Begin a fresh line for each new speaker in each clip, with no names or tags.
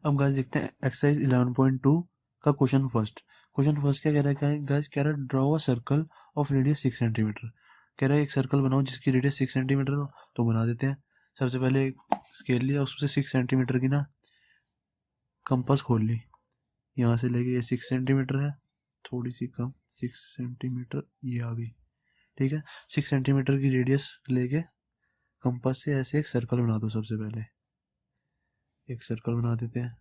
अब गाइस देखते हैं एक्सरसाइज 11.2 का क्वेश्चन फर्स्ट क्या कह रहा है गाइस, कह रहा है draw a circle of radius 6 centimetre. कह रहा है एक सर्कल बनाओ जिसकी रेडियस 6 सेंटीमीटर हो। तो बना देते हैं। सबसे पहले स्केल लिया, उससे 6 सेंटीमीटर की ना कंपास खोल ली। यहाँ से लेके ये 6 सेंटीमीटर है, थोड़ी सी कम 6 सेंटीमीटर ये आ गई। ठीक है, 6 सेंटीमीटर की रेडियस लेके कंपास से ऐसे एक सर्कल बना दो। सबसे पहले एक सर्कल बना देते हैं।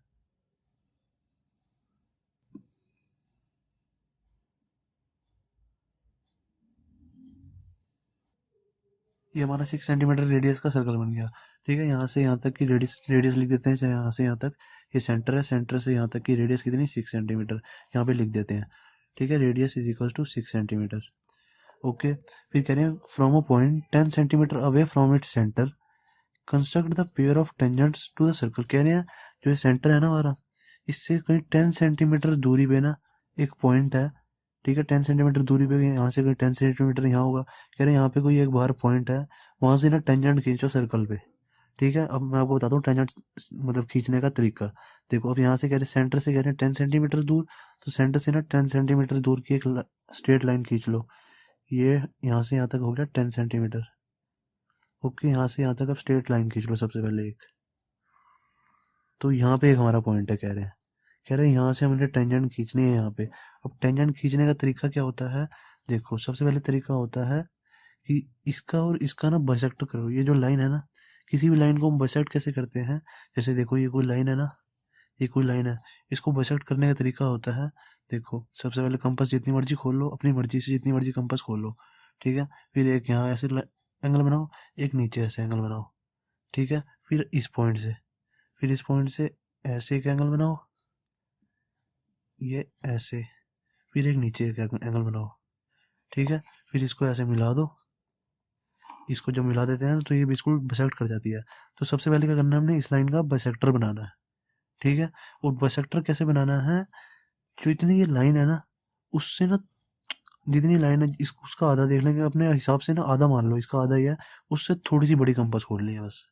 ये हमारा 6 सेंटीमीटर रेडियस का सर्कल बन गया। ठीक है, यहाँ से यहाँ तक की रेडियस रेडियस लिख देते हैं, चाहे यहाँ से यहाँ तक। ये सेंटर है, सेंटर से यहाँ तक की रेडियस कितनी, 6 सेंटीमीटर। यहाँ पे लिख देते हैं। ठीक है, radius is equal to 6 centimetre. Okay, फिर कह रहे हैं from a point 10 centimetre away from its centre construct the pair of tangents to the circle. कह रहे हैं जो ये सेंटर है ना हमारा, इससे कहीं 10 सेंटीमीटर दूरी पे ना एक पॉइंट है। ठीक है, 10 सेंटीमीटर दूरी पे यहाँ से कोई 10 सेंटीमीटर यहाँ होगा। कह रहे हैं यहाँ पे कोई एक बार पॉइंट है, वहां से ना टेंजेंट खींचो सर्कल पे। ठीक है, अब मैं आपको बताता हूँ टेंजेंट मतलब खींचने का तरीका। देखो, अब यहाँ से कह रहे हैं सेंटर से कह रहे हैं 10 सेंटीमीटर दूर, तो सेंटर से ना 10 सेंटीमीटर दूर की एक स्ट्रेट लाइन खींच लो। ये यहाँ से यहाँ तक हो गया 10 सेंटीमीटर। ओके, यहाँ से यहाँ तक अब स्ट्रेट लाइन खींच लो सबसे पहले एक। तो यहाँ पे एक हमारा पॉइंट है। कह रहे हैं यहाँ से हमने टेंजेंट खींचनी है यहाँ पे। अब टेंजेंट खींचने का तरीका क्या होता है? देखो, सबसे पहले तरीका होता है कि इसका और इसका ना बाइसेक्ट करो। ये जो लाइन है ना, किसी भी लाइन को हम बाइसेक्ट कैसे करते हैं? जैसे देखो, ये कोई लाइन है ना, ये कोई लाइन है, इसको बाइसेक्ट करने का तरीका होता है। देखो, सबसे पहले कंपास जितनी मर्जी खोल लो, अपनी मर्जी से जितनी मर्जी कंपास खोल लो। ठीक है, फिर एक यहाँ ऐसे एंगल बनाओ, एक नीचे ऐसे एंगल बनाओ। ठीक है, फिर इस पॉइंट से ऐसे एक एंगल बनाओ, ये ऐसे, फिर एक नीचे एक एंगल बनाओ। ठीक है, फिर इसको ऐसे मिला दो। इसको जब मिला देते हैं तो ये बिल्कुल बाइसेक्ट कर जाती है। तो सबसे पहले क्या करना है, हमने इस लाइन का बाइसेक्टर बनाना है। ठीक है, और बाइसेक्टर कैसे बनाना है? जो इतनी ये लाइन है ना, उससे ना जितनी लाइन है उसका आधा देख लेंगे अपने हिसाब से ना, आधा मान लो इसका आधा ही है। उससे थोड़ी सी बड़ी कंपास खोलनी है बस।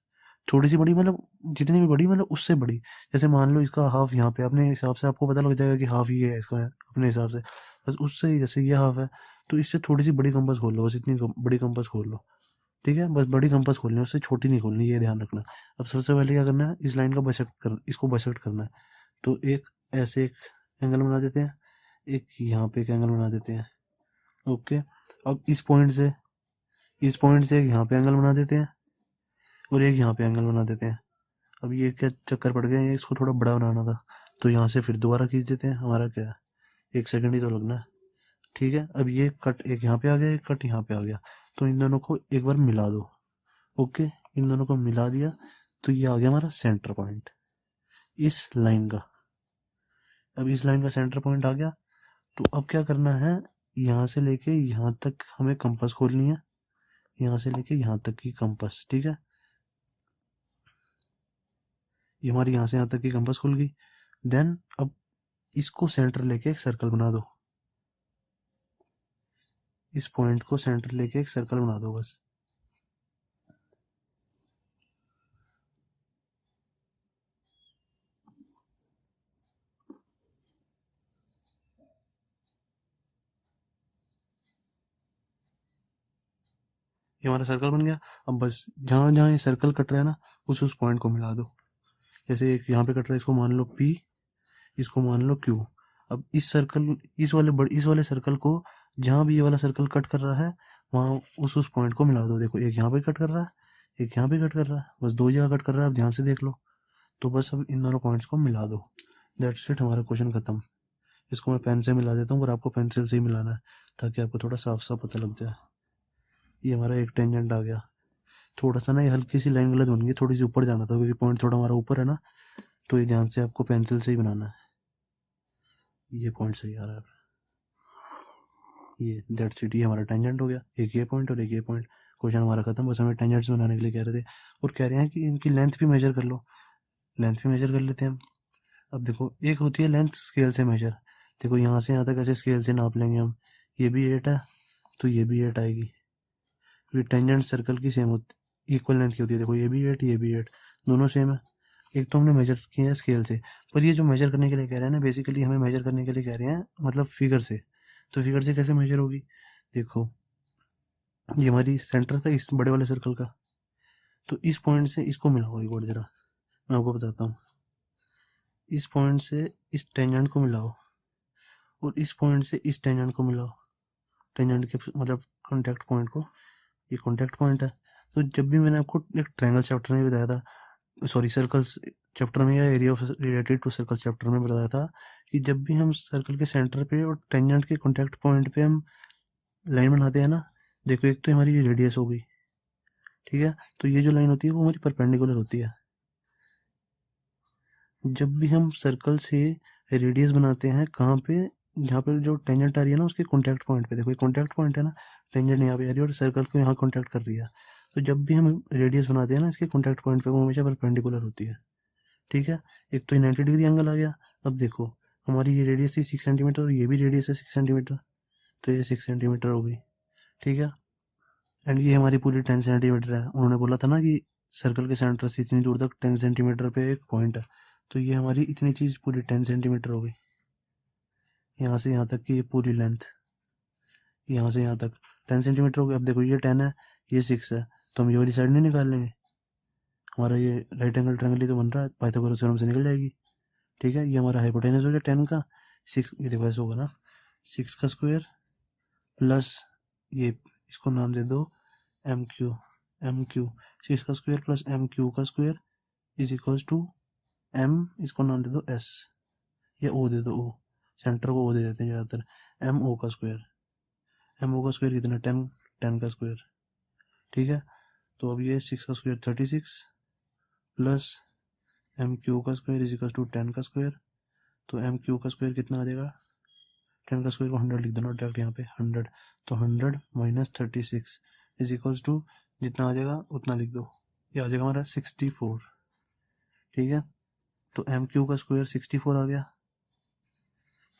थोड़ी सी बड़ी मतलब जितनी भी बड़ी मतलब उससे बड़ी। जैसे मान लो इसका हाफ यहाँ पे, अपने हिसाब से आपको पता लग जाएगा कि हाफ ये है इसका है, अपने हिसाब से। बस उससे ही, जैसे ये हाफ है तो इससे थोड़ी सी बड़ी कंपास खोल लो, बस इतनी बड़ी कंपास खोल लो। ठीक है, बस बड़ी कंपास खोलनी है, उससे छोटी नहीं खोलनी, ये ध्यान रखना। अब सबसे पहले क्या करना है, इस लाइन का इसको बाइसेक्ट करना है। तो एक ऐसे एक एंगल बना देते हैं, एक यहाँ पे एक एंगल बना देते हैं। ओके, अब इस पॉइंट से एक यहाँ पे एंगल बना देते हैं, और एक यहाँ पे एंगल बना देते हैं। अब ये क्या चक्कर पड़ गया, ये इसको थोड़ा बड़ा बनाना था, तो यहाँ से फिर दोबारा खींच देते हैं। हमारा क्या है, 1 सेकंड ही तो लगना है। ठीक है, अब ये कट एक यहाँ पे आ गया, एक कट यहाँ पे आ गया, तो इन दोनों को एक बार मिला दो। ओके, इन दोनों को मिला दिया, तो ये आ गया हमारा सेंटर पॉइंट इस लाइन का। अब इस लाइन का सेंटर पॉइंट आ गया, तो अब क्या करना है, यहाँ से लेके यहाँ तक हमें कंपास खोलनी है। यहाँ से लेके यहाँ तक की कंपास। ठीक है, ये हमारी यहाँ से यहाँ तक की कंपास खुल गई। देन अब इसको सेंटर लेके एक सर्कल बना दो। इस पॉइंट को सेंटर लेके एक सर्कल बना दो बस। ये हमारा सर्कल बन गया। अब बस जहां जहां ये सर्कल कट रहा है ना, उस पॉइंट को मिला दो। जैसे एक यहाँ पे कट रहा है, इसको मान लो P, इसको मान लो Q। अब इस वाले सर्कल को, जहां भी ये वाला सर्कल कट कर रहा है, वहां उस पॉइंट को मिला दो। देखो, एक यहाँ पे कट कर रहा है, एक यहाँ पे कट कर रहा है, बस दो जगह कट कर रहा है। अब ध्यान से देख लो। तो बस अब इन दोनों पॉइंट्स को मिला दो। दैट्स इट, हमारा क्वेश्चन खत्म। इसको मैं पेन से मिला देता हूँ, पर आपको पेंसिल से ही मिलाना है, ताकि आपको थोड़ा साफ साफ पता लग जाए। ये हमारा एक टेंजेंट आ गया। थोड़ा सा ना ये हल्की सी लाइन गलत बन गई, थोड़ी सी ऊपर जाना था, क्योंकि पॉइंट थोड़ा हमारा ऊपर है ना, तो ये ध्यान से आपको पेंसिल से ही बनाना है। ये पॉइंट सही आ रहा है। ये दैट्स इट, ये हमारा टेंजेंट हो गया। एक ये पॉइंट और एक ये पॉइंट। क्वेश्चन हमारा खत्म। बस हमें टेंजेंट्स बनाने के लिए कह रहे थे, और कह रहे हैं कि इनकी लेंथ भी मेजर कर लो। लेंथ भी मेजर कर लेते हैं हम। अब देखो, एक होती है लेंथ स्केल से मेजर। देखो, यहाँ से यहाँ तक ऐसे स्केल से नाप लेंगे हम। ये भी 8 है, तो ये भी 8 आएगी। फिर टेंजेंट सर्कल की सेम होती, इक्वल लेंथ की होती है। देखो, ये भी 8, ये भी 8, दोनों सेम है। एक तो हमने मेजर किया है स्केल से, पर ये जो मेजर करने के लिए कह रहे हैं ना, बेसिकली हमें मेजर करने के लिए कह रहे हैं मतलब फिगर से। तो फिगर से कैसे मेजर होगी? देखो, ये हमारी सेंटर था इस बड़े वाले सर्कल का, तो इस पॉइंट से इसको मिलाओ एक बार जरा, मैं आपको बताता हूँ। इस पॉइंट से इस टेंजेंट को मिलाओ और इस पॉइंट से इस टेंजेंट को मिलाओ, टेंजेंट के मतलब कॉन्टैक्ट पॉइंट को, ये कॉन्टैक्ट पॉइंट है। तो जब भी मैंने आपको एक ट्रायंगल चैप्टर में बताया था, सॉरी सर्कल्स चैप्टर में या area of related to circle chapter में बताया था कि जब भी हम सर्कल के सेंटर पे और टेंजेंट के कॉन्टैक्ट पॉइंट पे हम लाइन बनाते हैं ना, देखो एक तो हमारी ये रेडियस हो गई, ठीक है, तो ये जो लाइन होती है वो हमारी परपेंडिकुलर होती है। जब भी हम सर्कल से रेडियस बनाते हैं, कहाँ पे, यहाँ पे जो टेंजेंट आ रही है ना उसके कॉन्टैक्ट पॉइंट पे, देखो ये कॉन्टैक्ट पॉइंट है ना, टेंजेंट यहाँ पे आ रही है और सर्कल को यहाँ कॉन्टैक्ट कर रही है। तो जब भी हम रेडियस बनाते हैं ना इसके कॉन्टैक्ट पॉइंट पे, वो हमेशा परपेंडिकुलर होती है, ठीक है। एक तो ये 90 डिग्री एंगल आ गया। अब देखो, हमारी ये रेडियस थी 6 सेंटीमीटर और ये भी रेडियस है 6 सेंटीमीटर, तो ये 6 सेंटीमीटर हो गई, ठीक है। एंड ये हमारी पूरी 10 सेंटीमीटर है। उन्होंने बोला था ना कि सर्कल के सेंटर से इतनी दूर तक 10 सेंटीमीटर पे एक पॉइंट है, तो ये हमारी इतनी चीज पूरी 10 सेंटीमीटर हो गई। यहाँ से यहाँ तक की ये पूरी लेंथ, यहाँ से यहाँ तक 10 सेंटीमीटर हो गई। अब देखो ये 10 है, ये 6 है, तो हम ये वाली साइड नहीं निकाल लेंगे, हमारा ये राइट एंगल ट्रायंगल ही तो बन रहा है, पाइथागोरस थ्योरम से निकल जाएगी, ठीक है। ये हमारा हाइपोटेनस हो गया 10 का, 6, ये देखो ऐसे होगा ना, 6 का स्क्वायर प्लस ये, इसको नाम दे दो एम क्यू, एम क्यू, 6 का स्क्वायर प्लस एम क्यू का square is equals to M, इसको नाम दे दो एस या ओ दे दो, ओ, सेंटर को ओ दे देते हैं ज़्यादातर, एम ओ का स्क्वायर, एम ओ का स्क्वायर कितना 10, 10 का स्क्वायर, ठीक है। तो अब ये 6 का स्क्वायर 36 प्लस एम क्यू का स्क्वायर इज इक्वल टू 10 का स्क्वायर, तो एम क्यू का स्क्वायर कितना आ जाएगा, 10 का स्क्वायर को 100 लिख देना डायरेक्ट यहाँ पे 100, तो 100 माइनस 36 इज इक्वल्स टू, जितना आ जाएगा उतना लिख दो, ये आ जाएगा हमारा 64, ठीक है। तो एम क्यू का स्क्वायर 64 आ गया,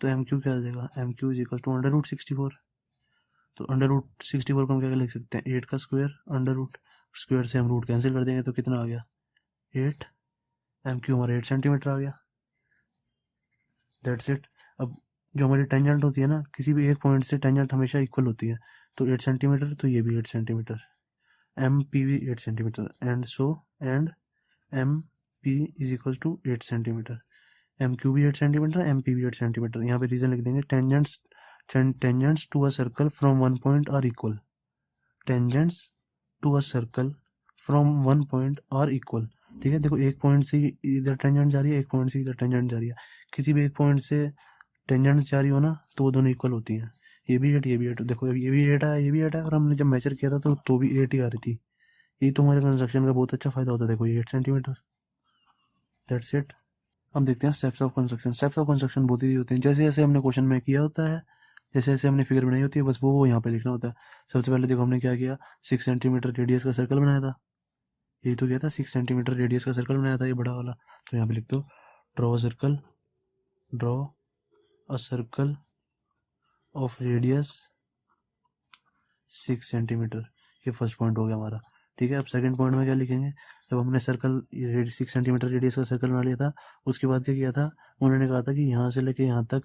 तो एम क्यू क्या आ जाएगा, M Q is equal to under root 64, तो अंडर रूट 64 को हम क्या लिख सकते हैं, 8 का स्क्वायर अंडर रूट, स्क्वायर से हम रूट कैंसिल कर देंगे तो कितना आ गया 8, एम क्यू हमारा 8 सेंटीमीटर आ गया, दैट्स इट। अब जो हमारी टेंजेंट होती है ना, किसी भी एक पॉइंट से टेंजेंट हमेशा इक्वल होती है, तो 8 सेंटीमीटर, तो ये भी 8 सेंटीमीटर, एम पी भी 8 centimetre, and so and M P is equal to 8 centimetre, M Q भी 8 सेंटीमीटर, एम पी भी 8 सेंटीमीटर। यहाँ पे रीजन लिख देंगे, tangents to a circle from one point are equal, tangents to a circle from one point are equal, ठीक है। देखो एक पॉइंट से इधर टेंजेंट जा रही है, एक पॉइंट से इधर टेंजेंट जा रही है, किसी भी एक पॉइंट से टेंजेंट जा रही हो ना तो वो दोनों इक्वल होती हैं, ये भी 8 ये भी 8, देखो ये भी 8 है ये भी 8 है, और हमने जब मेजर किया था तो भी 8 ही आ रही थी। ये तो हमारे कंस्ट्रक्शन का बहुत अच्छा फायदा होता है, देखो ये 8 सेंटीमीटर, दैट्स इट। अब देखते हैं steps of construction. Steps of construction बहुत ही होते हैं, जैसे जैसे हमने क्वेश्चन में किया होता है, जैसे जैसे हमने फिगर बनाई होती है, बस वो यहाँ पे लिखना होता है। सबसे पहले देखो हमने क्या किया, 6 सेंटीमीटर रेडियस का सर्कल बनाया था, यही तो किया था, 6 सेंटीमीटर रेडियस का सर्कल बनाया था, ये बड़ा वाला। तो यहाँ पे लिख दो, draw circle, draw a circle of radius 6 centimetre, ये फर्स्ट पॉइंट हो गया हमारा, ठीक है। अब सेकंड पॉइंट में क्या लिखेंगे, जब हमने सर्कल 6 सेंटीमीटर रेडियस का सर्कल बना लिया था, उसके बाद क्या किया था, उन्होंने कहा था कि यहाँ से लेके यहाँ तक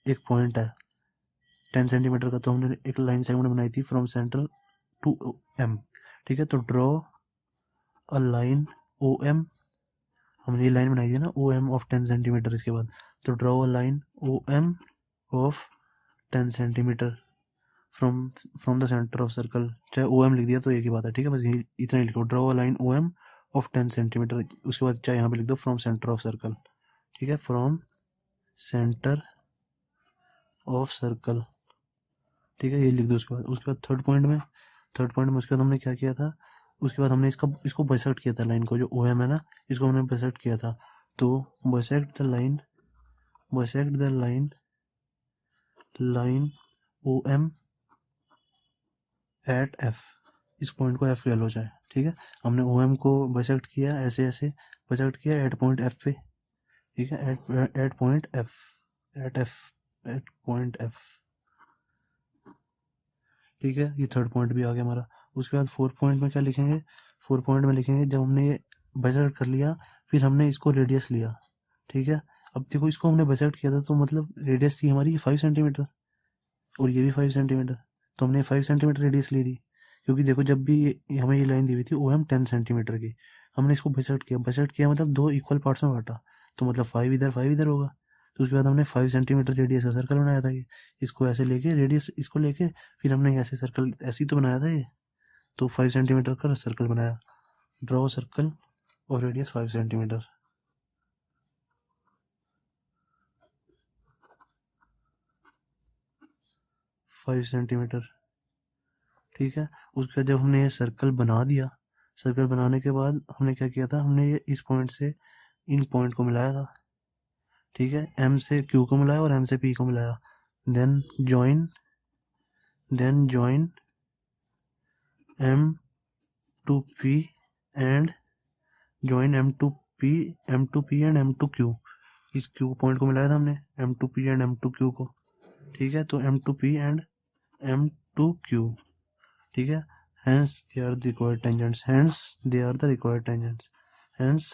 एक पॉइंट है 10 सेंटीमीटर का, तो हमने एक लाइन सेगमेंट बनाई थी फ्रॉम सेंटर टू एम, ठीक है। तो draw a line O M, हमने ये लाइन बनाई थी ना ओ एम ऑफ 10 सेंटीमीटर, इसके बाद तो draw a line O M of 10 centimetre from from the centre of circle, चाहे ओ एम लिख दिया तो एक ही बात है, ठीक है। बस यही इतना ही लिखो, draw a line O M of 10 centimetre, उसके बाद चाहे यहाँ पे लिख दो फ्रॉम सेंटर ऑफ सर्कल, ठीक है, फ्रॉम सेंटर ऑफ सर्कल, ठीक है, ये लिख दो। उसके बाद थर्ड पॉइंट में उसके बाद हमने क्या किया था, उसके बाद हमने इसको बाइसेक्ट किया था, लाइन को, जो ओ एम है ना, इसको हमने बाइसेक्ट किया था, तो bisect the line, bisect the line, line O M at F, इस पॉइंट को एफ कह लो चाहे, ठीक है। हमने ओ एम को बाइसेक्ट किया, ऐसे ऐसे बाइसेक्ट किया एट पॉइंट एफ पे, ठीक है, at point F, at F, at point F, ठीक है। ये थर्ड पॉइंट भी आ गया हमारा। उसके बाद फोर्थ पॉइंट में क्या लिखेंगे, फोर्थ पॉइंट में लिखेंगे, जब हमने ये बाइसेक्ट कर लिया, फिर हमने इसको रेडियस लिया, ठीक है। अब देखो इसको हमने बाइसेक्ट किया था, तो मतलब रेडियस थी हमारी 5 सेंटीमीटर और ये भी 5 सेंटीमीटर, तो हमने 5 सेंटीमीटर रेडियस ली थी। क्योंकि देखो जब भी हमें ये लाइन दी हुई थी OM 10 सेंटीमीटर की, हमने इसको बाइसेक्ट किया मतलब दो इक्वल पार्ट्स में बांटा, तो मतलब 5 इधर होगा। तो उसके बाद हमने 5 सेंटीमीटर रेडियस का सर्कल बनाया था ये, इसको ऐसे लेके रेडियस इसको लेके फिर हमने ऐसे सर्कल ऐसे ही तो बनाया था ये, तो 5 सेंटीमीटर का सर्कल बनाया। ड्रॉ सर्कल और रेडियस 5 सेंटीमीटर। 5 सेंटीमीटर, ठीक है। उसके बाद जब हमने ये सर्कल बना दिया, सर्कल बनाने के बाद हमने क्या किया था, हमने ये इस पॉइंट से इन पॉइंट को मिलाया था, ठीक है। M से Q को मिलाया और M से P को मिलाया। Then join M to P and join M to P and M to Q। इस Q पॉइंट को मिलाया था हमने M to P and M to Q को, ठीक है। तो M to P and M to Q, ठीक है। Hence they are the required tangents. Hence they are the required tangents. Hence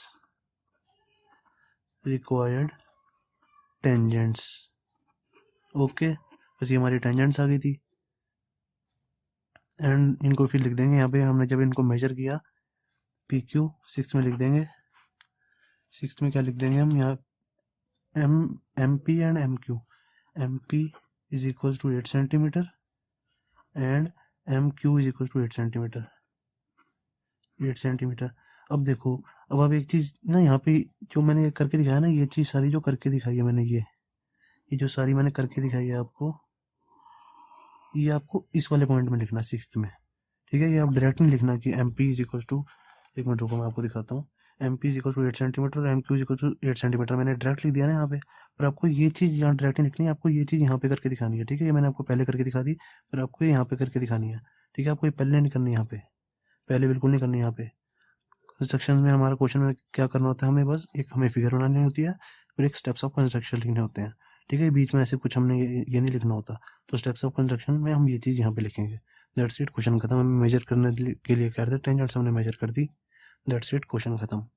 required tangents. Okay, बस ये हमारी टेंजेंट्स आ गई थी। एंड इनको फिर लिख देंगे यहाँ पे, हमने जब इनको मेजर किया PQ 6 में लिख देंगे। 6 में क्या लिख देंगे हम यहाँ, MP and MQ। MP is equals to 8 centimetre and MQ is equals to 8 centimetre. 8 centimetre. अब देखो, अब आप एक चीज ना यहाँ पे जो मैंने करके दिखाया ना, ये चीज सारी जो करके दिखाई है मैंने, ये जो सारी मैंने करके दिखाई है आपको, ये आपको इस वाले पॉइंट में लिखना है 6th में, ठीक है। ये आप डायरेक्ट नहीं लिखना कि MP इज इक्वल टू, एक मिनट रुको मैं आपको दिखाता हूँ। MP is equal to 8 centimetre और MQ is equal to 8 centimetre मैंने डायरेक्ट लिख दिया ना यहाँ पे। पर आपको ये चीज यहाँ डायरेक्ट नहीं लिखनी है, आपको ये चीज यहाँ पे करके दिखानी है, ठीक है। ये मैंने आपको पहले करके दिखा दी, पर आपको ये यहाँ पे करके दिखानी है, ठीक है। आपको ये पहले नहीं करनी, यहाँ पे पहले बिल्कुल नहीं करनी। यहाँ पे कंस्ट्रक्शन में हमारा क्वेश्चन में क्या करना होता है, हमें बस एक हमें फिगर बनानी होती है और एक स्टेप्स ऑफ कंस्ट्रक्शन लिखने होते हैं, ठीक है। बीच में ऐसे कुछ हमने ये नहीं लिखना होता। तो स्टेप्स ऑफ कंस्ट्रक्शन में हम ये चीज़ यहाँ पे लिखेंगे। दैट्स इट, क्वेश्चन खत्म। हमें मेजर करने के लिए कह रहे थे टेंजेंट्स, हमने मेजर कर दी। दैट्स इट, क्वेश्चन खत्म।